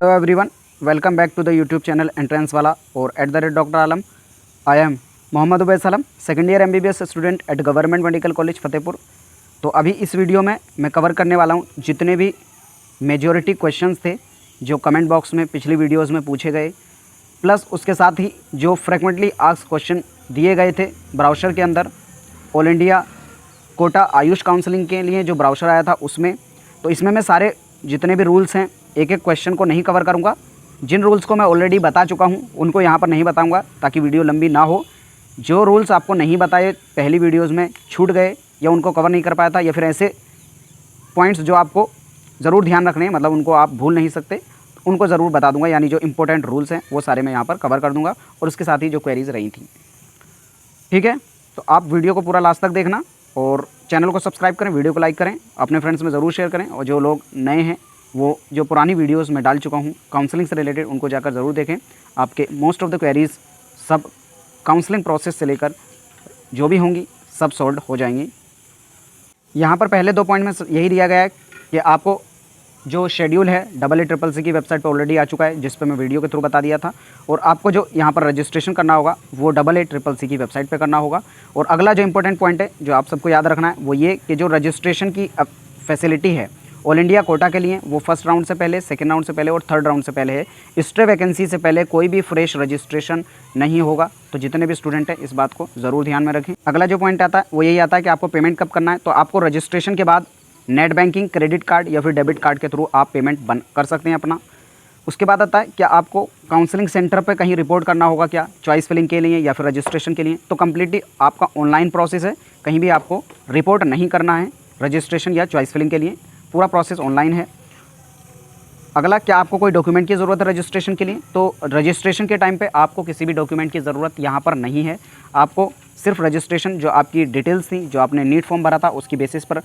Hello everyone, welcome back to the YouTube channel entrance वाला और @doctor Alam. I am Mohammad Ubaid Salam, second year MBBS student at government medical college Fatehpur. तो अभी इस video में मैं कवर करने वाला हूँ जितने भी मेजॉरिटी क्वेश्चंस थे जो कमेंट बॉक्स में पिछली वीडियोज़ में पूछे गए, प्लस उसके साथ ही जो फ्रिक्वेंटली आस्क्ड क्वेश्चन दिए गए थे ब्राउज़र के अंदर। All India quota Ayush counselling के लिए जो ब्राउज़र आया था उसमें, तो इसमें मैं सारे जितने भी रूल्स हैं एक एक क्वेश्चन को नहीं कवर करूंगा। जिन रूल्स को मैं ऑलरेडी बता चुका हूं उनको यहां पर नहीं बताऊंगा ताकि वीडियो लंबी ना हो। जो रूल्स आपको नहीं बताए पहली वीडियोस में, छूट गए या उनको कवर नहीं कर पाया था, या फिर ऐसे पॉइंट्स जो आपको ज़रूर ध्यान रखने हैं, मतलब उनको आप भूल नहीं सकते, उनको ज़रूर बता दूँगा। यानी जो इंपॉर्टेंट रूल्स हैं वो सारे मैं यहाँ पर कवर कर दूँगा और उसके साथ ही जो क्वेरीज़ रही थी। ठीक है, तो आप वीडियो को पूरा लास्ट तक देखना और चैनल को सब्सक्राइब करें, वीडियो को लाइक करें, अपने फ्रेंड्स में ज़रूर शेयर करें। और जो लोग नए हैं वो जो पुरानी वीडियोस में डाल चुका हूँ काउंसलिंग से रिलेटेड, उनको जाकर ज़रूर देखें। आपके मोस्ट ऑफ द क्वेरीज़ सब काउंसलिंग प्रोसेस से लेकर जो भी होंगी सब सॉल्व हो जाएंगी। यहाँ पर पहले 2 पॉइंट में यही दिया गया है कि आपको जो शेड्यूल है EECC की वेबसाइट पर ऑलरेडी आ चुका है, जिस पर मैं वीडियो के थ्रू बता दिया था। और आपको जो यहाँ पर रजिस्ट्रेशन करना होगा वो EECC की वेबसाइट पे करना होगा। और अगला जो इंपॉर्टेंट पॉइंट है जो आप सबको याद रखना है वो ये कि जो रजिस्ट्रेशन की फैसिलिटी है ऑल इंडिया कोटा के लिए, वो फर्स्ट राउंड से पहले, सेकेंड राउंड से पहले और थर्ड राउंड से पहले है। स्ट्रे वैकेंसी से पहले कोई भी फ्रेश रजिस्ट्रेशन नहीं होगा। तो जितने भी स्टूडेंट हैं इस बात को ज़रूर ध्यान में रखें। अगला जो पॉइंट आता है वो यही आता है कि आपको पेमेंट कब करना है। तो आपको रजिस्ट्रेशन के बाद नेट बैंकिंग, क्रेडिट कार्ड या फिर डेबिट कार्ड के थ्रू आप पेमेंट कर सकते हैं अपना। उसके बाद आता है क्या आपको काउंसलिंग सेंटर पे कहीं रिपोर्ट करना होगा क्या, चॉइस फिलिंग के लिए या फिर रजिस्ट्रेशन के लिए। तो कम्प्लीटली आपका ऑनलाइन प्रोसेस है, कहीं भी आपको रिपोर्ट नहीं करना है रजिस्ट्रेशन या चॉइस फिलिंग के लिए, पूरा प्रोसेस ऑनलाइन है। अगला, क्या आपको कोई डॉक्यूमेंट की ज़रूरत है रजिस्ट्रेशन के लिए। तो रजिस्ट्रेशन के टाइम पे आपको किसी भी डॉक्यूमेंट की ज़रूरत यहाँ पर नहीं है। आपको सिर्फ रजिस्ट्रेशन जो आपकी डिटेल्स थी, जो आपने नीट फॉर्म भरा था, उसकी बेसिस पर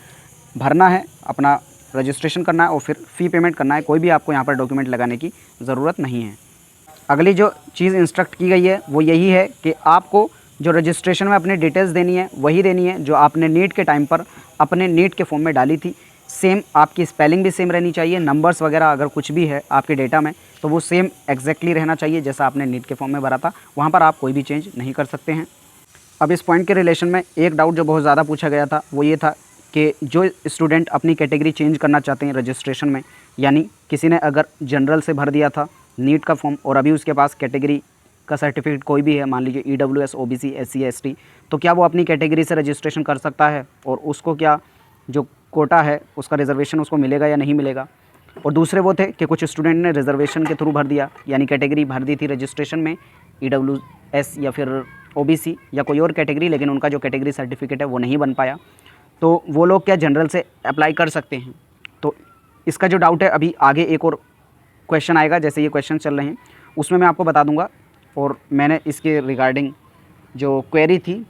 भरना है, अपना रजिस्ट्रेशन करना है और फिर फ़ी पेमेंट करना है। कोई भी आपको यहाँ पर डॉक्यूमेंट लगाने की ज़रूरत नहीं है। अगली जो चीज़ इंस्ट्रक्ट की गई है वो यही है कि आपको जो रजिस्ट्रेशन में अपनी डिटेल्स देनी है वही देनी है जो आपने नीट के टाइम पर अपने नीट के फॉर्म में डाली थी। सेम आपकी स्पेलिंग भी सेम रहनी चाहिए, नंबर्स वगैरह अगर कुछ भी है आपके डेटा में तो वो सेम एग्जैक्टली रहना चाहिए जैसा आपने नीट के फॉर्म में भरा था। वहाँ पर आप कोई भी चेंज नहीं कर सकते हैं। अब इस पॉइंट के रिलेशन में एक डाउट जो बहुत ज़्यादा पूछा गया था वो ये था कि जो स्टूडेंट अपनी कैटेगरी चेंज करना चाहते हैं रजिस्ट्रेशन में, यानी किसी ने अगर जनरल से भर दिया था नीट का फॉर्म और अभी उसके पास कैटेगरी का सर्टिफिकेट कोई भी है, मान लीजिए EWS, OBC, SC, ST, तो क्या वो अपनी कैटेगरी से रजिस्ट्रेशन कर सकता है और उसको क्या जो कोटा है उसका रिजर्वेशन उसको मिलेगा या नहीं मिलेगा। और दूसरे वो थे कि कुछ स्टूडेंट ने रिजर्वेशन के थ्रू भर दिया, यानी कैटेगरी भर दी थी रजिस्ट्रेशन में EWS या फिर OBC या कोई और कैटेगरी, लेकिन उनका जो कैटेगरी सर्टिफिकेट है वो नहीं बन पाया, तो वो लोग क्या जनरल से अप्लाई कर सकते हैं। तो इसका जो डाउट है, अभी आगे एक और क्वेश्चन आएगा, जैसे ये क्वेश्चन चल रहे हैं उसमें मैं आपको बता दूंगा। और मैंने इसके रिगार्डिंग जो क्वेरी थी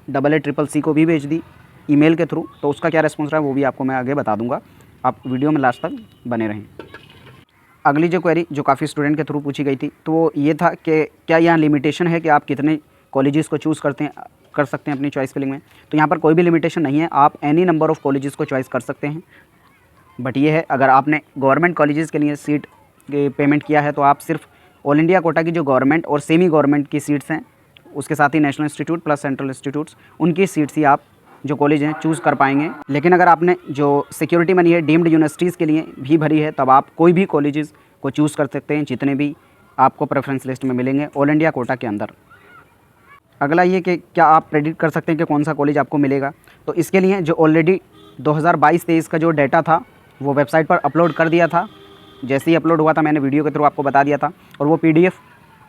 EECC को भी भेज दी ईमेल के थ्रू, तो उसका क्या रिस्पॉन्स रहा है वो भी आपको मैं आगे बता दूंगा। आप वीडियो में लास्ट तक बने रहें। अगली जो क्वेरी जो काफ़ी स्टूडेंट के थ्रू पूछी गई थी तो वो ये था कि क्या यहाँ लिमिटेशन है कि आप कितने कॉलेजेस को चूज़ कर सकते हैं अपनी चॉइस फिलिंग में। तो यहाँ पर कोई भी लिमिटेशन नहीं है, आप एनी नंबर ऑफ़ कॉलेजेस को चॉइस कर सकते हैं। बट ये है, अगर आपने गवर्नमेंट कॉलेजेस के लिए सीट पेमेंट किया है तो आप सिर्फ ऑल इंडिया कोटा की जो गवर्नमेंट और सेमी गवर्नमेंट की सीट्स हैं, उसके साथ ही national institute plus central institutes, उनकी सीट्स ही आप जो कॉलेज हैं चूज़ कर पाएंगे। लेकिन अगर आपने जो सिक्योरिटी मनी है डीम्ड यूनिवर्सिटीज़ के लिए भी भरी है तब आप कोई भी कॉलेजेस को चूज़ कर सकते हैं, जितने भी आपको प्रेफरेंस लिस्ट में मिलेंगे ऑल इंडिया कोटा के अंदर। अगला ये कि क्या आप प्रेडिक्ट कर सकते हैं कि कौन सा कॉलेज आपको मिलेगा। तो इसके लिए जो ऑलरेडी 2022-23 का जो डाटा था वो वेबसाइट पर अपलोड कर दिया था। जैसे ही अपलोड हुआ था मैंने वीडियो के थ्रू आपको बता दिया था, और वो PDF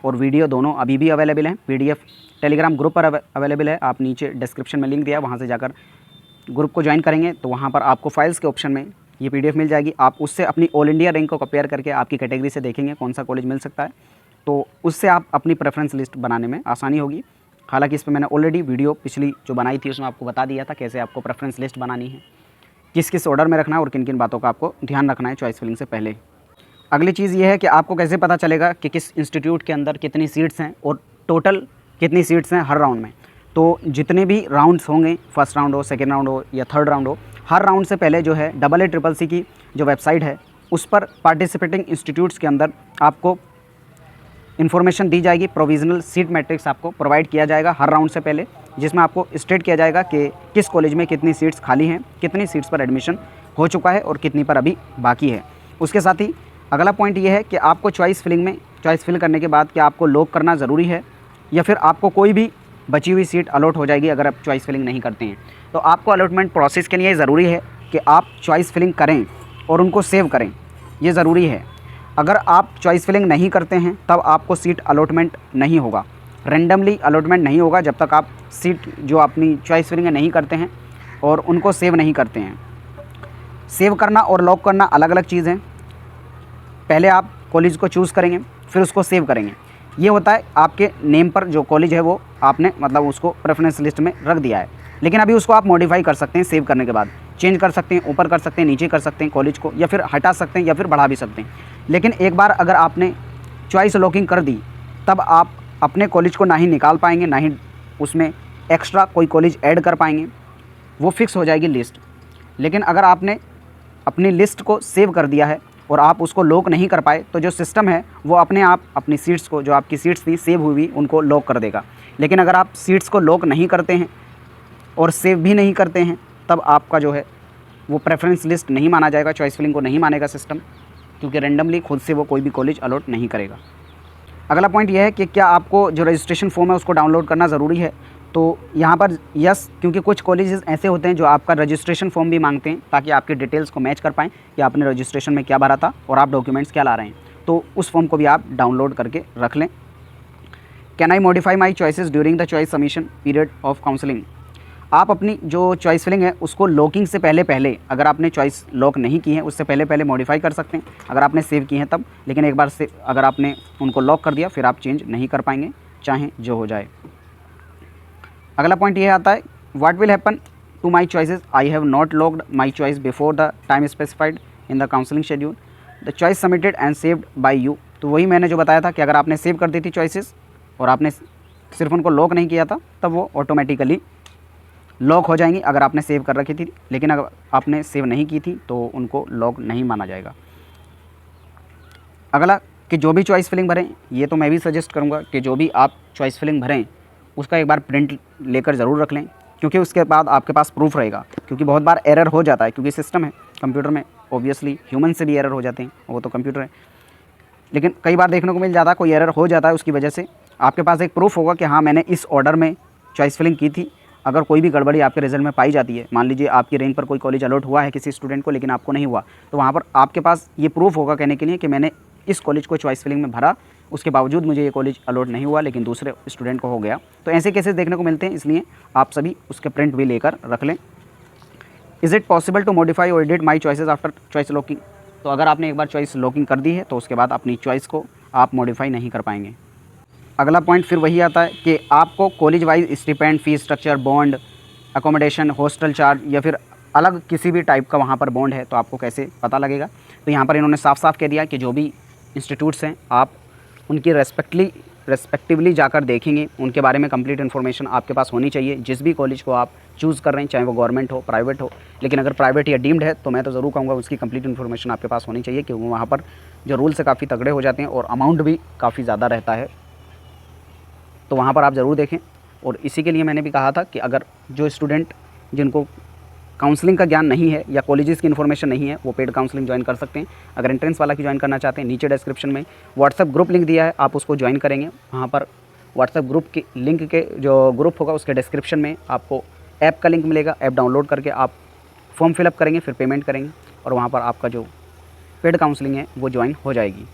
और वीडियो दोनों अभी भी अवेलेबल हैं। PDF टेलीग्राम ग्रुप पर अवेलेबल है, आप नीचे डिस्क्रिप्शन में लिंक दिया, वहाँ से जाकर ग्रुप को ज्वाइन करेंगे तो वहाँ पर आपको फाइल्स के ऑप्शन में ये PDF मिल जाएगी। आप उससे अपनी ऑल इंडिया रैंक को कंपेयर करके आपकी कैटेगरी से देखेंगे कौन सा कॉलेज मिल सकता है, तो उससे आप अपनी प्रेफरेंस लिस्ट बनाने में आसानी होगी। हालांकि इस पर मैंने ऑलरेडी वीडियो पिछली जो बनाई थी उसमें आपको बता दिया था कैसे आपको प्रेफरेंस लिस्ट बनानी है, किस किस ऑर्डर में रखना है और किन किन बातों का आपको ध्यान रखना है चॉइस फिलिंग से पहले। अगली चीज़ ये है कि आपको कैसे पता चलेगा कि किस इंस्टीट्यूट के अंदर कितनी सीट्स हैं और टोटल कितनी सीट्स हैं हर राउंड में। तो जितने भी राउंड्स होंगे, फर्स्ट राउंड हो, सेकेंड राउंड हो या थर्ड राउंड हो, हर राउंड से पहले जो है EECC की जो वेबसाइट है उस पर पार्टिसिपेटिंग इंस्टीट्यूट्स के अंदर आपको इन्फॉर्मेशन दी जाएगी। प्रोविजनल सीट मैट्रिक्स आपको प्रोवाइड किया जाएगा हर राउंड से पहले, जिसमें आपको स्टेट किया जाएगा कि किस कॉलेज में कितनी सीट्स खाली हैं, कितनी सीट्स पर एडमिशन हो चुका है और कितनी पर अभी बाकी है। उसके साथ ही अगला पॉइंट ये है कि आपको चॉइस फिल करने के बाद क्या आपको लॉक करना ज़रूरी है या फिर आपको कोई भी बची हुई सीट अलॉट हो जाएगी अगर आप चॉइस फिलिंग नहीं करते हैं। तो आपको अलॉटमेंट प्रोसेस के लिए ज़रूरी है कि आप चॉइस फिलिंग करें और उनको सेव करें, ये ज़रूरी है। अगर आप चॉइस फिलिंग नहीं करते हैं तब आपको सीट अलॉटमेंट नहीं होगा, रेंडमली अलॉटमेंट नहीं होगा जब तक आप सीट जो अपनी चॉइस फिलिंग नहीं करते हैं और उनको सेव नहीं करते हैं। सेव करना और लॉक करना अलग अलग चीज़ हैं। पहले आप कॉलेज को चूज़ करेंगे, फिर उसको सेव करेंगे। ये होता है आपके नेम पर जो कॉलेज है वो आपने मतलब उसको प्रेफरेंस लिस्ट में रख दिया है, लेकिन अभी उसको आप मॉडिफाई कर सकते हैं। सेव करने के बाद चेंज कर सकते हैं, ऊपर कर सकते हैं, नीचे कर सकते हैं कॉलेज को, या फिर हटा सकते हैं या फिर बढ़ा भी सकते हैं। लेकिन एक बार अगर आपने चॉइस लॉकिंग कर दी तब आप अपने कॉलेज को ना ही निकाल पाएंगे, ना ही उसमें एक्स्ट्रा कोई कॉलेज ऐड कर पाएंगे, वो फिक्स हो जाएगी लिस्ट। लेकिन अगर आपने अपनी लिस्ट को सेव कर दिया है और आप उसको लॉक नहीं कर पाए तो जो सिस्टम है वो अपने आप अपनी सीट्स को, जो आपकी सीट्स थी सेव हुई, उनको लॉक कर देगा। लेकिन अगर आप सीट्स को लॉक नहीं करते हैं और सेव भी नहीं करते हैं तब आपका जो है वो प्रेफरेंस लिस्ट नहीं माना जाएगा, चॉइस फिलिंग को नहीं मानेगा सिस्टम, क्योंकि रेंडमली खुद से वो कोई भी कॉलेज अलॉट नहीं करेगा। अगला पॉइंट यह है कि क्या आपको जो रजिस्ट्रेशन फॉर्म है उसको डाउनलोड करना ज़रूरी है। तो यहाँ पर यस, क्योंकि कुछ कॉलेजेस ऐसे होते हैं जो आपका रजिस्ट्रेशन फॉर्म भी मांगते हैं ताकि आपकी डिटेल्स को मैच कर पाएँ कि आपने रजिस्ट्रेशन में क्या भरा था और आप डॉक्यूमेंट्स क्या ला रहे हैं। तो उस फॉर्म को भी आप डाउनलोड करके रख लें। Can I modify my choices during the choice submission period of counselling. आप अपनी जो चॉइस फिलिंग है उसको लॉकिंग से पहले अगर आपने चॉइस लॉक नहीं की है उससे पहले मॉडिफाई कर सकते हैं अगर आपने सेव की हैं तब। लेकिन एक बार से अगर आपने उनको लॉक कर दिया फिर आप चेंज नहीं कर पाएंगे, चाहे जो हो जाए। अगला पॉइंट ये आता है, what will happen to my choices I have not locked my choice before the time specified in the counselling schedule the choice submitted and saved by you. तो वही मैंने जो बताया था कि अगर आपने सेव कर दी थी चॉइसेस और आपने सिर्फ उनको लॉक नहीं किया था तब वो ऑटोमेटिकली लॉक हो जाएंगी अगर आपने सेव कर रखी थी। लेकिन अगर आपने सेव नहीं की थी तो उनको लॉक नहीं माना जाएगा। अगला कि जो भी चॉइस फिलिंग भरें, ये तो मैं भी सजेस्ट करूँगा कि जो भी आप चॉइस फिलिंग भरें उसका एक बार प्रिंट लेकर ज़रूर रख लें, क्योंकि उसके बाद आपके पास प्रूफ रहेगा। क्योंकि बहुत बार एरर हो जाता है, क्योंकि सिस्टम है कंप्यूटर में, ऑब्वियसली ह्यूमन से भी एरर हो जाते हैं, वो तो कंप्यूटर है। लेकिन कई बार देखने को मिल जाता है कोई एरर हो जाता है, उसकी वजह से आपके पास एक प्रूफ होगा कि हाँ मैंने इस ऑर्डर में चॉइस फिलिंग की थी। अगर कोई भी गड़बड़ी आपके रिजल्ट में पाई जाती है, मान लीजिए आपकी रैंक पर कोई कॉलेज अलॉट हुआ है किसी स्टूडेंट को लेकिन आपको नहीं हुआ, तो वहाँ पर आपके पास ये प्रूफ होगा कहने के लिए कि मैंने इस कॉलेज को चॉइस फिलिंग में भरा, उसके बावजूद मुझे ये कॉलेज अलॉट नहीं हुआ लेकिन दूसरे स्टूडेंट को हो गया। तो ऐसे केसेस देखने को मिलते हैं, इसलिए आप सभी उसके प्रिंट भी लेकर रख लें। Is it possible to modify और edit my choices after choice locking. तो अगर आपने एक बार चॉइस लॉकिंग कर दी है तो उसके बाद अपनी चॉइस को आप मॉडिफाई नहीं कर पाएंगे। अगला पॉइंट फिर वही आता है कि आपको college wise stipend, fees structure, bond, accommodation, hostel charge या फिर अलग किसी भी टाइप का वहाँ पर बॉन्ड है तो आपको कैसे पता लगेगा। तो यहाँ पर इन्होंने साफ साफ कह दिया कि जो भी इंस्टीट्यूट्स हैं आप उनकी रेस्पेक्टिवली जाकर देखेंगे, उनके बारे में कंप्लीट इन्फॉर्मेशन आपके पास होनी चाहिए। जिस भी कॉलेज को आप चूज़ कर रहे हैं, चाहे वो गवर्नमेंट हो, प्राइवेट हो, लेकिन अगर प्राइवेट या डीम्ड है तो मैं तो ज़रूर कहूँगा उसकी कंप्लीट इन्फॉर्मेशन आपके पास होनी चाहिए, क्योंकि वहाँ पर जो रूल्स है काफ़ी तगड़े हो जाते हैं और अमाउंट भी काफ़ी ज़्यादा रहता है। तो वहाँ पर आप ज़रूर देखें। और इसी के लिए मैंने भी कहा था कि अगर जो स्टूडेंट जिनको काउंसलिंग का ज्ञान नहीं है या कॉलेजेस की इन्फॉर्मेशन नहीं है वो पेड काउंसलिंग ज्वाइन कर सकते हैं। अगर एंट्रेंस वाला की ज्वाइन करना चाहते हैं, नीचे डिस्क्रिप्शन में व्हाट्सएप ग्रुप लिंक दिया है, आप उसको ज्वाइन करेंगे। वहाँ पर व्हाट्सएप ग्रुप की लिंक के जो ग्रुप होगा उसके डिस्क्रिप्शन में आपको ऐप का लिंक मिलेगा। ऐप डाउनलोड करके आप फॉर्म फिलअप करेंगे, फिर पेमेंट करेंगे और वहाँ पर आपका जो पेड काउंसलिंग है वो ज्वाइन हो जाएगी।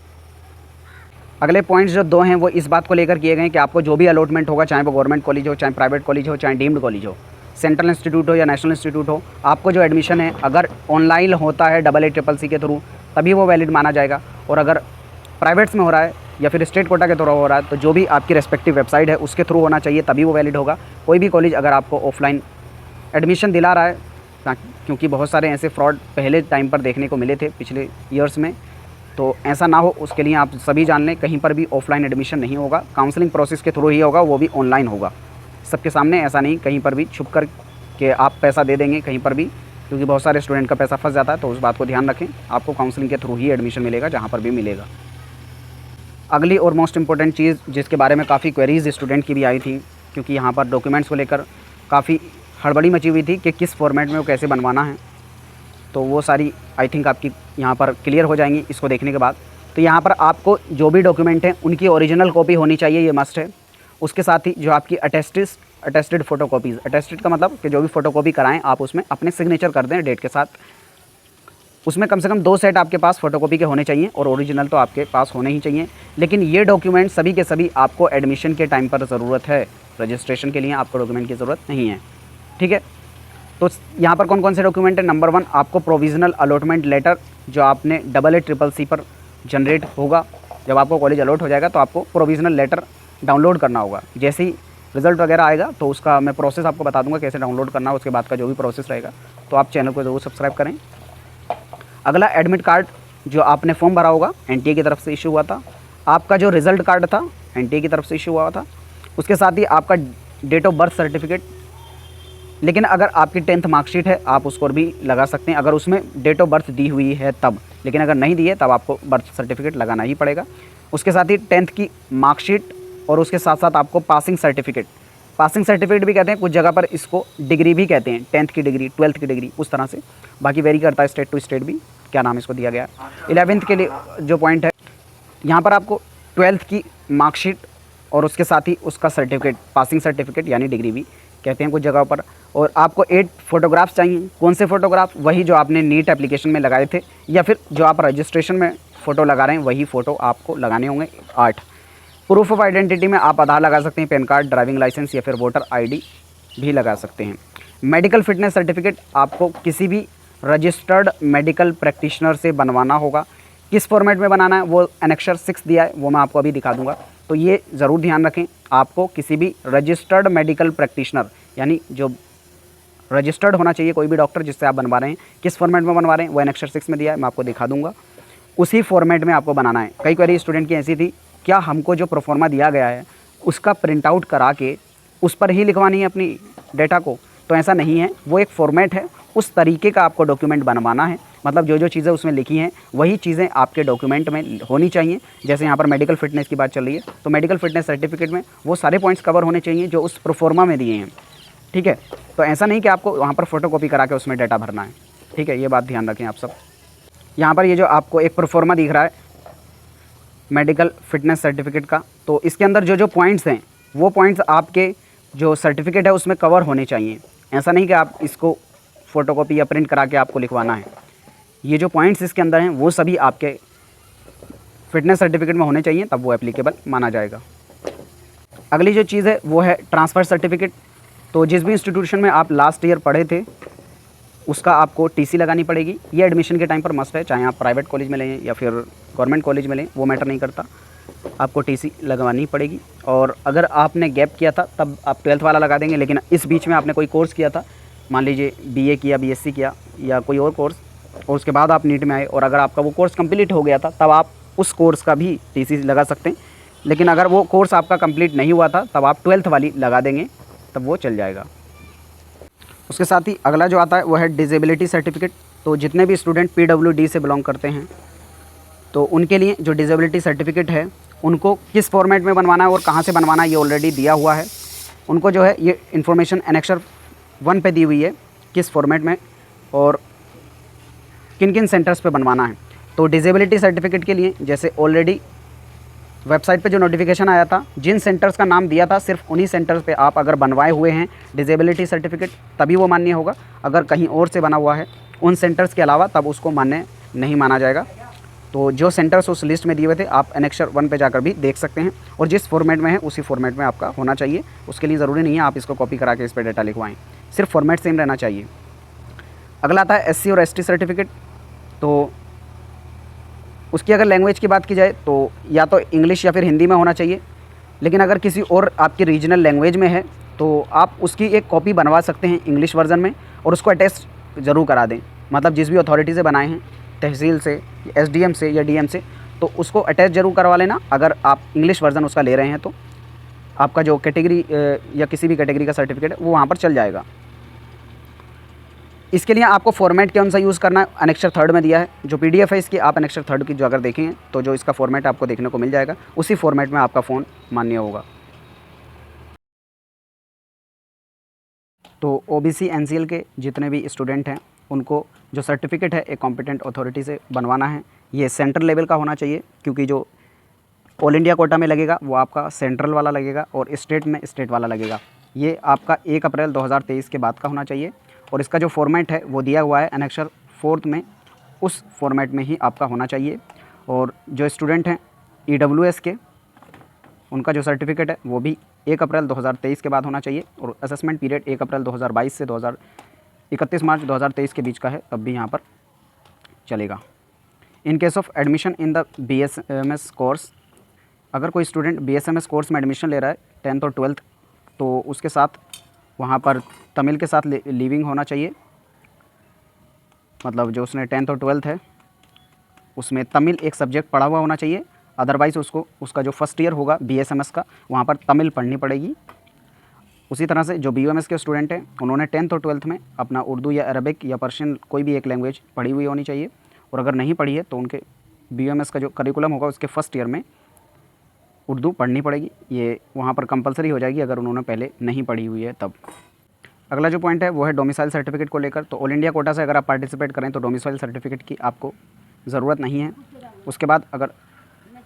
अगले पॉइंट्स जो 2 हैं वो इस बात को लेकर किए गए हैं कि आपको जो भी अलॉटमेंट होगा, चाहे वो गवर्नमेंट कॉलेज हो, चाहे प्राइवेट कॉलेज हो, चाहे डीम्ड कॉलेज हो, सेंट्रल इंस्टीट्यूट हो या नेशनल इंस्टीट्यूट हो, आपको जो एडमिशन है अगर ऑनलाइन होता है AA-CCC के थ्रू तभी वो वैलिड माना जाएगा। और अगर प्राइवेट्स में हो रहा है या फिर स्टेट कोटा के थ्रू हो रहा है तो जो भी आपकी रेस्पेक्टिव वेबसाइट है उसके थ्रू होना चाहिए, तभी वो वैलिड होगा। कोई भी कॉलेज अगर आपको ऑफलाइन एडमिशन दिला रहा है, क्योंकि बहुत सारे ऐसे फ्रॉड पहले टाइम पर देखने को मिले थे पिछले ईयर्स में, तो ऐसा ना हो उसके लिए आप सभी जान लें कहीं पर भी ऑफलाइन एडमिशन नहीं होगा, काउंसलिंग प्रोसेस के थ्रू ही होगा, वो भी ऑनलाइन होगा सबके सामने। ऐसा नहीं कहीं पर भी छुप कर के आप पैसा दे देंगे कहीं पर भी, क्योंकि बहुत सारे स्टूडेंट का पैसा फंस जाता है, तो उस बात को ध्यान रखें। आपको काउंसलिंग के थ्रू ही एडमिशन मिलेगा, जहाँ पर भी मिलेगा। अगली और मोस्ट इंपॉर्टेंट चीज़ जिसके बारे में काफ़ी क्वेरीज स्टूडेंट की भी आई थी, क्योंकि यहाँ पर डॉक्यूमेंट्स को लेकर काफ़ी हड़बड़ी मची हुई थी कि किस फॉर्मेट में वो कैसे बनवाना है, तो वो सारी आई थिंक आपकी यहाँ पर क्लियर हो जाएंगी इसको देखने के बाद। तो यहाँ पर आपको जो भी डॉक्यूमेंट हैं उनकी ओरिजिनल कॉपी होनी चाहिए, ये मस्ट है। उसके साथ ही जो आपकी अटेस्टेड फ़ोटोकॉपीज़, अटेस्टेड का मतलब कि जो भी फ़ोटोकॉपी कराएं आप उसमें अपने सिग्नेचर कर दें डेट के साथ। उसमें कम से कम 2 सेट आपके पास फ़ोटोकॉपी के होने चाहिए और ओरिजिनल तो आपके पास होने ही चाहिए। लेकिन ये डॉक्यूमेंट सभी के सभी आपको एडमिशन के टाइम पर ज़रूरत है, रजिस्ट्रेशन के लिए आपको डॉक्यूमेंट की ज़रूरत नहीं है, ठीक है। तो यहाँ पर कौन कौन से डॉक्यूमेंट है? नंबर 1, आपको प्रोविज़नल अलॉटमेंट लेटर जो आपने AA-CCC पर जनरेट होगा। जब आपको कॉलेज अलॉट हो जाएगा तो आपको प्रोविज़नल लेटर डाउनलोड करना होगा। जैसे ही रिज़ल्ट वगैरह आएगा तो उसका मैं प्रोसेस आपको बता दूंगा कैसे डाउनलोड करना है, उसके बाद का जो भी प्रोसेस रहेगा। तो आप चैनल को ज़रूर सब्सक्राइब करें। अगला, एडमिट कार्ड जो आपने फॉर्म भरा होगा NTA की तरफ से इशू हुआ था। आपका जो रिज़ल्ट कार्ड था NTA की तरफ से इशू हुआ था। उसके साथ ही आपका डेट ऑफ बर्थ सर्टिफिकेट, लेकिन अगर आपकी 10th मार्कशीट है आप उसको भी लगा सकते हैं अगर उसमें डेट ऑफ बर्थ दी हुई है तब, लेकिन अगर नहीं दी है तब आपको बर्थ सर्टिफिकेट लगाना ही पड़ेगा। उसके साथ ही 10th की मार्कशीट और उसके साथ साथ आपको पासिंग सर्टिफिकेट भी कहते हैं, कुछ जगह पर इसको डिग्री भी कहते हैं, 10th की डिग्री, 12th की डिग्री, उस तरह से। बाकी वेरी करता है स्टेट टू स्टेट भी क्या नाम इसको दिया गया है। 11th के लिए जो पॉइंट है यहाँ पर आपको 12th की मार्कशीट और उसके साथ ही उसका सर्टिफिकेट, पासिंग सर्टिफिकेट यानी डिग्री भी कहते हैं कुछ जगह पर। और आपको 8 फोटोग्राफ्स चाहिए। कौन से फ़ोटोग्राफ? वही जो आपने नीट एप्लीकेशन में लगाए थे या फिर जो आप रजिस्ट्रेशन में फ़ोटो लगा रहे हैं वही फ़ोटो आपको लगाने होंगे 8। प्रूफ ऑफ आइडेंटिटी में आप आधार लगा सकते हैं, पैन कार्ड, ड्राइविंग लाइसेंस या फिर वोटर ID भी लगा सकते हैं। मेडिकल फिटनेस सर्टिफिकेट आपको किसी भी रजिस्टर्ड मेडिकल प्रैक्टिशनर से बनवाना होगा। किस फॉर्मेट में बनाना है वो एनेक्सर 6 दिया है, वो मैं आपको अभी दिखा दूंगा। तो ये ज़रूर ध्यान रखें, आपको किसी भी रजिस्टर्ड मेडिकल प्रैक्टिशनर यानी जो रजिस्टर्ड होना चाहिए कोई भी डॉक्टर जिससे आप बनवा रहे हैं, किस फॉर्मेट में बनवा रहे हैं वो एनेक्सर 6 में दिया है, मैं आपको दिखा दूंगा। उसी फॉर्मेट में आपको बनाना है। कई क्वेरी स्टूडेंट की ऐसी थी, क्या हमको जो प्रोफॉर्मा दिया गया है उसका प्रिंट आउट करा के उस पर ही लिखवानी है अपनी डेटा को? तो ऐसा नहीं है, वो एक फॉर्मेट है, उस तरीके का आपको डॉक्यूमेंट बनवाना है। मतलब जो जो चीज़ें उसमें लिखी हैं वही चीज़ें आपके डॉक्यूमेंट में होनी चाहिए। जैसे यहाँ पर मेडिकल फिटनेस की बात चल रही है, तो मेडिकल फिटनेस सर्टिफिकेट में वो सारे पॉइंट्स कवर होने चाहिए जो उस प्रोफॉर्मा में दिए हैं, ठीक है। तो ऐसा नहीं कि आपको वहाँ पर फोटोकॉपी करा के उसमें डाटा भरना है, ठीक है। ये बात ध्यान रखें आप सब। यहाँ पर ये जो आपको एक प्रोफॉर्मा दिख रहा है मेडिकल फिटनेस सर्टिफिकेट का, तो इसके अंदर जो जो पॉइंट्स हैं वो पॉइंट्स आपके जो सर्टिफिकेट है उसमें कवर होने चाहिए। ऐसा नहीं कि आप इसको फ़ोटोकॉपी या प्रिंट करा के आपको लिखवाना है। ये जो पॉइंट्स इसके अंदर हैं वो सभी आपके फिटनेस सर्टिफिकेट में होने चाहिए, तब वो एप्लीकेबल माना जाएगा। अगली जो चीज़ है वो है ट्रांसफ़र सर्टिफिकेट। तो जिस भी इंस्टीट्यूशन में आप लास्ट ईयर पढ़े थे उसका आपको TC लगानी पड़ेगी। ये एडमिशन के टाइम पर मस्ट है, चाहे आप प्राइवेट कॉलेज में लें या फिर गवर्नमेंट कॉलेज में लें, वो मैटर नहीं करता, आपको TC लगवानी पड़ेगी। और अगर आपने गैप किया था तब आप 12th वाला लगा देंगे, लेकिन इस बीच में आपने कोई कोर्स किया था, मान लीजिए BA किया, BSc किया या कोई और कोर्स, और उसके बाद आप नीट में आए और अगर आपका वो कोर्स कंप्लीट हो गया था तब आप उस कोर्स का भी TC लगा सकते हैं। लेकिन अगर वो कोर्स आपका कंप्लीट नहीं हुआ था तब आप 12th वाली लगा देंगे, तब वो चल जाएगा। उसके साथ ही अगला जो आता है वो है डिसेबिलिटी सर्टिफिकेट। तो जितने भी स्टूडेंट PWD से बिलोंग करते हैं तो उनके लिए जो डिसेबिलिटी सर्टिफिकेट है उनको किस फॉर्मेट में बनवाना है और कहाँ से बनवाना है ये ऑलरेडी दिया हुआ है। उनको जो है ये इन्फॉर्मेशन एनेक्सर 1 पे दी हुई है, किस फॉर्मेट में और किन किन सेंटर्स पे बनवाना है। तो डिसेबिलिटी सर्टिफिकेट के लिए जैसे ऑलरेडी वेबसाइट पे जो नोटिफिकेशन आया था, जिन सेंटर्स का नाम दिया था सिर्फ उन्हीं सेंटर्स पे आप अगर बनवाए हुए हैं डिसेबिलिटी सर्टिफिकेट तभी वो मान्य होगा। अगर कहीं और से बना हुआ है उन सेंटर्स के अलावा तब उसको मान्य नहीं माना जाएगा। तो जो सेंटर्स उस लिस्ट में दिए हुए थे आप एनेक्सर 1 पे जाकर भी देख सकते हैं, और जिस फॉर्मेट में है उसी फॉर्मेट में आपका होना चाहिए। उसके लिए ज़रूरी नहीं है आप इसको कॉपी करा के इस पर डाटा लिखवाएँ, सिर्फ फॉर्मेट सेम रहना चाहिए। अगला आता है SC और ST सर्टिफिकेट। तो उसकी अगर लैंग्वेज की बात की जाए तो या तो इंग्लिश या फिर हिंदी में होना चाहिए, लेकिन अगर किसी और आपकी रीजनल लैंग्वेज में है तो आप उसकी एक कॉपी बनवा सकते हैं इंग्लिश वर्जन में और उसको अटैच ज़रूर करा दें। मतलब जिस भी अथॉरिटी से बनाए हैं, तहसील से, SDM से या DM से, तो उसको अटैच ज़रूर करवा लेना। अगर आप इंग्लिश वर्जन उसका ले रहे हैं तो आपका जो कैटेगरी या किसी भी कैटेगरी का सर्टिफिकेट है वो वहाँ पर चल जाएगा। इसके लिए आपको फॉर्मेट कौन सा यूज़ करना है, अनेक्सर 3 में दिया है। जो पीडीएफ है इसकी, आप अनेक्सर 3 की जो अगर देखेंगे तो जो इसका फॉर्मेट आपको देखने को मिल जाएगा, उसी फॉर्मेट में आपका फ़ोन मान्य होगा। तो ओबीसी एनसीएल के जितने भी स्टूडेंट हैं उनको जो सर्टिफिकेट है एक कॉम्पिटेंट अथॉरिटी से बनवाना है। ये सेंट्रल लेवल का होना चाहिए, क्योंकि जो ऑल इंडिया कोटा में लगेगा वो आपका सेंट्रल वाला लगेगा और स्टेट में स्टेट वाला लगेगा। ये आपका 1 अप्रैल 2023 के बाद का होना चाहिए। और इसका जो फॉर्मेट है वो दिया हुआ है अनेक्सर 4 में, उस फॉर्मेट में ही आपका होना चाहिए। और जो स्टूडेंट हैं ईडब्ल्यूएस के, उनका जो सर्टिफिकेट है वो भी 1 अप्रैल 2023 के बाद होना चाहिए। और असेसमेंट पीरियड 1 अप्रैल 2022 से 31 मार्च 2023 के बीच का है, तब भी यहाँ पर चलेगा। In case of admission in the BSMS course, अगर कोई स्टूडेंट BSMS कोर्स में एडमिशन ले रहा है 10th और 12th, तो उसके साथ वहाँ पर तमिल के साथ लिविंग होना चाहिए। मतलब जो उसने 10th और 12th है उसमें तमिल एक सब्जेक्ट पढ़ा हुआ होना चाहिए। अदरवाइज़ उसको उसका जो फर्स्ट ईयर होगा BSMS का, वहाँ पर तमिल पढ़नी पड़ेगी। उसी तरह से जो BUMS के स्टूडेंट हैं उन्होंने 10th और 12th में अपना उर्दू या अरबिक या पर्शियन कोई भी एक लैंग्वेज पढ़ी हुई होनी चाहिए। और अगर नहीं पढ़ी है तो उनके BUMS का जो करिकुलम होगा उसके फर्स्ट ईयर में उर्दू पढ़नी पड़ेगी। ये वहाँ पर कंपलसरी हो जाएगी अगर उन्होंने पहले नहीं पढ़ी हुई है तब। अगला जो पॉइंट है वो है डोमिसाइल सर्टिफिकेट को लेकर। तो ऑल इंडिया कोटा से अगर आप पार्टिसिपेट करें तो डोमिसाइल सर्टिफिकेट की आपको ज़रूरत नहीं है। उसके बाद अगर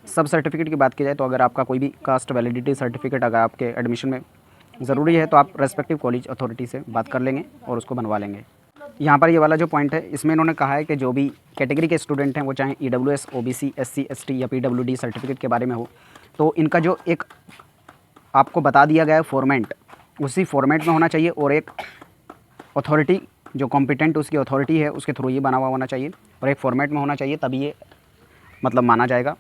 सब सर्टिफिकेट की बात की जाए तो अगर आपका कोई भी कास्ट वैलिडिटी सर्टिफिकेट अगर आपके एडमिशन में ज़रूरी है तो आप रेस्पेक्टिव कॉलेज अथॉरिटी से बात कर लेंगे और उसको बनवा लेंगे। यहाँ पर ये वाला जो पॉइंट है इसमें इन्होंने कहा है कि जो भी कैटेगरी के स्टूडेंट हैं वो चाहे EWS, OBC, SC, ST या PWD सर्टिफिकेट के बारे में हो, तो इनका जो एक आपको बता दिया गया है फॉर्मेट, उसी फॉर्मेट में होना चाहिए। और एक अथॉरिटी जो कॉम्पिटेंट उसकी अथॉरिटी है उसके थ्रू ये बना हुआ होना चाहिए और एक फॉर्मेट में होना चाहिए, तभी ये मतलब माना जाएगा।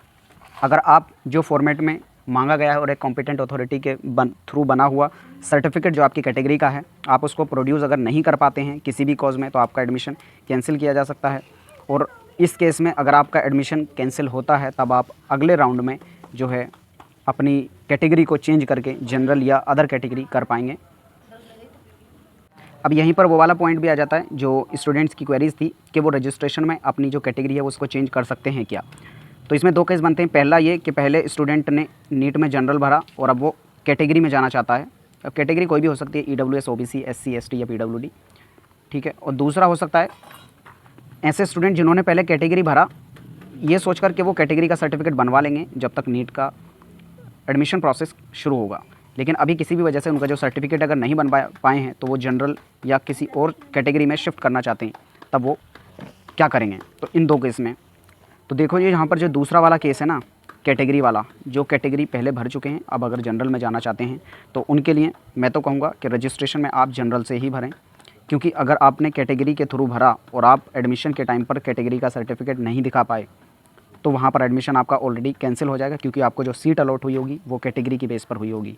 अगर आप जो फॉर्मेट में मांगा गया है और एक कॉम्पिटेंट अथॉरिटी के थ्रू बना हुआ सर्टिफिकेट जो आपकी कैटेगरी का है, आप उसको प्रोड्यूस अगर नहीं कर पाते हैं किसी भी कॉज में, तो आपका एडमिशन कैंसिल किया जा सकता है। और इस केस में अगर आपका एडमिशन कैंसिल होता है तब आप अगले राउंड में जो है अपनी कैटेगरी को चेंज करके जनरल या अदर कैटेगरी कर पाएंगे। अब यहीं पर वो वाला पॉइंट भी आ जाता है जो स्टूडेंट्स की क्वेरीज थी कि वो रजिस्ट्रेशन में अपनी जो कैटेगरी है उसको चेंज कर सकते हैं क्या। तो इसमें 2 केस बनते हैं। पहला ये कि पहले स्टूडेंट ने नीट में जनरल भरा और अब वो कैटेगरी में जाना चाहता है। अब कैटेगरी कोई भी हो सकती है, EWS, OBC, SC, ST या PWD, ठीक है। और दूसरा हो सकता है ऐसे स्टूडेंट जिन्होंने पहले कैटेगरी भरा ये सोचकर कि वो कैटेगरी का सर्टिफिकेट बनवा लेंगे जब तक नीट का एडमिशन प्रोसेस शुरू होगा, लेकिन अभी किसी भी वजह से उनका जो सर्टिफिकेट अगर नहीं बन पाए हैं तो वो जनरल या किसी और कैटेगरी में शिफ्ट करना चाहते हैं, तब वो क्या करेंगे। तो इन 2 केस में तो देखो ये यहाँ पर जो दूसरा वाला केस है ना, कैटेगरी वाला, जो कैटेगरी पहले भर चुके हैं अब अगर जनरल में जाना चाहते हैं तो उनके लिए मैं तो कहूँगा कि रजिस्ट्रेशन में आप जनरल से ही भरें। क्योंकि अगर आपने कैटेगरी के थ्रू भरा और आप एडमिशन के टाइम पर कैटेगरी का सर्टिफिकेट नहीं दिखा पाए तो वहाँ पर एडमिशन आपका ऑलरेडी कैंसिल हो जाएगा, क्योंकि आपको जो सीट अलॉट हुई होगी वो कैटेगरी की बेस पर हुई होगी।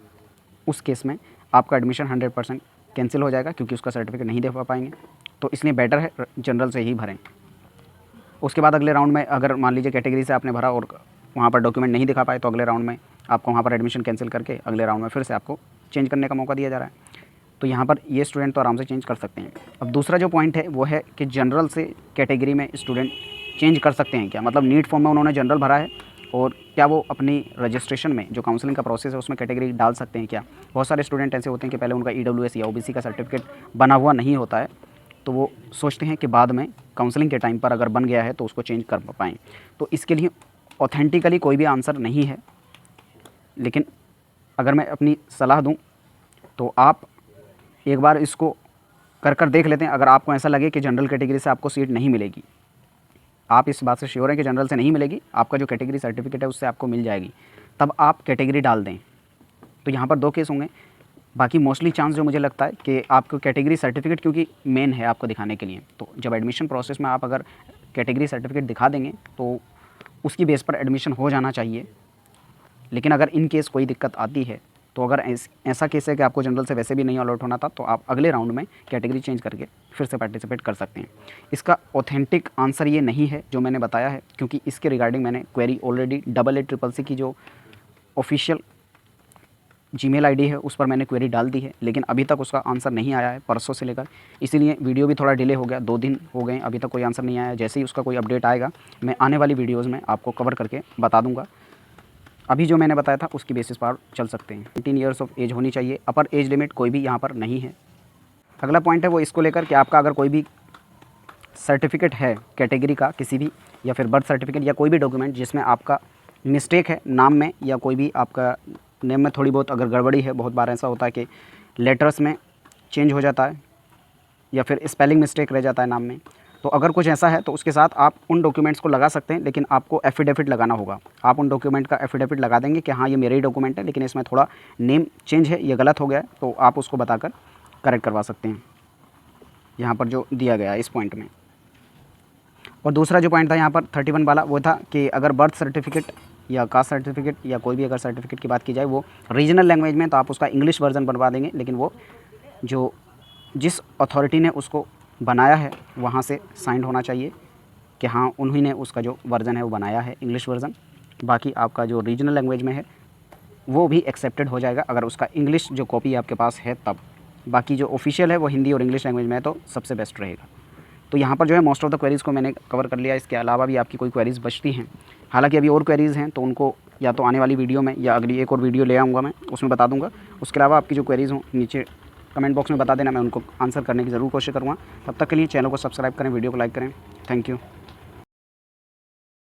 उस केस में आपका एडमिशन 100% कैंसिल हो जाएगा, क्योंकि उसका सर्टिफिकेट नहीं दे पाएंगे। तो इसलिए बेटर है जनरल से ही भरें। उसके बाद अगले राउंड में अगर मान लीजिए कैटेगरी से आपने भरा और वहाँ पर डॉक्यूमेंट नहीं दिखा पाए तो अगले राउंड में आपको वहाँ पर एडमिशन कैंसिल करके अगले राउंड में फिर से आपको चेंज करने का मौका दिया जा रहा है। तो यहाँ पर ये स्टूडेंट तो आराम से चेंज कर सकते हैं। अब दूसरा जो पॉइंट है वो है कि जनरल से कैटेगरी में स्टूडेंट चेंज कर सकते हैं क्या, मतलब नीट फॉर्म में उन्होंने जनरल भरा है और क्या वो अपनी रजिस्ट्रेशन में जो काउंसलिंग का प्रोसेस है उसमें कैटेगरी डाल सकते हैं क्या। बहुत सारे स्टूडेंट ऐसे होते हैं कि पहले उनका EWS या OBC का सर्टिफिकेट बना हुआ नहीं होता है, तो वो सोचते हैं कि बाद में काउंसलिंग के टाइम पर अगर बन गया है तो उसको चेंज कर पाएँ। तो इसके लिए ऑथेंटिकली कोई भी आंसर नहीं है, लेकिन अगर मैं अपनी सलाह दूं तो आप एक बार इसको कर देख लेते हैं। अगर आपको ऐसा लगे कि जनरल कैटेगरी से आपको सीट नहीं मिलेगी, आप इस बात से श्योर हैं कि जनरल से नहीं मिलेगी, आपका जो कैटेगरी सर्टिफिकेट है उससे आपको मिल जाएगी, तब आप कैटेगरी डाल दें। तो यहाँ पर 2 केस होंगे। बाकी मोस्टली चांस जो मुझे लगता है कि आपको कैटेगरी सर्टिफिकेट क्योंकि मेन है आपको दिखाने के लिए, तो जब एडमिशन प्रोसेस में आप अगर कैटेगरी सर्टिफिकेट दिखा देंगे तो उसकी बेस पर एडमिशन हो जाना चाहिए। लेकिन अगर इन केस कोई दिक्कत आती है तो अगर ऐसा केस है कि आपको जनरल से वैसे भी नहीं अलॉट होना था तो आप अगले राउंड में कैटेगरी चेंज करके फिर से पार्टिसिपेट कर सकते हैं। इसका ऑथेंटिक आंसर ये नहीं है जो मैंने बताया है, क्योंकि इसके रिगार्डिंग मैंने क्वेरी ऑलरेडी 88CCC की जो ऑफिशियल जीमेल आईडी है उस पर मैंने क्वेरी डाल दी है, लेकिन अभी तक उसका आंसर नहीं आया है परसों से लेकर, इसीलिए वीडियो भी थोड़ा डिले हो गया। 2 दिन हो गए अभी तक कोई आंसर नहीं आया। जैसे ही उसका कोई अपडेट आएगा मैं आने वाली वीडियोज़ में आपको कवर करके बता दूँगा। अभी जो मैंने बताया था उसकी बेसिस पर चल सकते हैं। 18 ईयर्स ऑफ एज होनी चाहिए, अपर एज लिमिट कोई भी यहाँ पर नहीं है। अगला पॉइंट है वो इसको लेकर कि आपका अगर कोई भी सर्टिफिकेट है कैटेगरी का किसी भी, या फिर बर्थ सर्टिफिकेट या कोई भी डॉक्यूमेंट जिसमें आपका मिस्टेक है नाम में, या कोई भी आपका नेम में थोड़ी बहुत अगर गड़बड़ी है, बहुत बार ऐसा होता है कि लेटर्स में चेंज हो जाता है या फिर स्पेलिंग मिस्टेक रह जाता है नाम में, तो अगर कुछ ऐसा है तो उसके साथ आप उन डॉक्यूमेंट्स को लगा सकते हैं, लेकिन आपको एफिडेविट लगाना होगा। आप उन डॉक्यूमेंट का एफिडेविट लगा देंगे कि हाँ ये मेरे ही डॉक्यूमेंट है, लेकिन इसमें थोड़ा नेम चेंज है, ये गलत हो गया है, तो आप उसको बताकर करेक्ट करवा सकते हैं यहाँ पर जो दिया गया है इस पॉइंट में। और दूसरा जो पॉइंट था यहाँ पर 31 वाला, वो था कि अगर बर्थ सर्टिफिकेट या कास्ट सर्टिफिकेट या कोई भी अगर सर्टिफिकेट की बात की जाए वो रीजनल लैंग्वेज में, तो आप उसका इंग्लिश वर्जन बनवा देंगे, लेकिन वो जो जिस अथॉरिटी ने उसको बनाया है वहाँ से साइंड होना चाहिए कि हाँ उन्हीं ने उसका जो वर्ज़न है वो बनाया है इंग्लिश वर्ज़न। बाकी आपका जो रीजनल लैंग्वेज में है वो भी एक्सेप्टेड हो जाएगा अगर उसका इंग्लिश जो कॉपी आपके पास है तब। बाकी जो ऑफिशियल है वो हिंदी और इंग्लिश लैंग्वेज में है तो सबसे बेस्ट रहेगा। तो यहाँ पर जो है मोस्ट ऑफ द क्वेरीज़ को मैंने कवर कर लिया। इसके अलावा भी आपकी कोई क्वेरीज़ बचती हैं, हालांकि अभी और क्वेरीज़ हैं तो उनको या तो आने वाली वीडियो में या अगली एक और वीडियो ले आऊँगा मैं, उसमें बता दूँगा। उसके अलावा आपकी जो क्वेरीज़ हों नीचे कमेंट बॉक्स में बता देना, मैं उनको आंसर करने की ज़रूर कोशिश करूँगा। तब तक के लिए चैनल को सब्सक्राइब करें, वीडियो को लाइक करें। Thank you.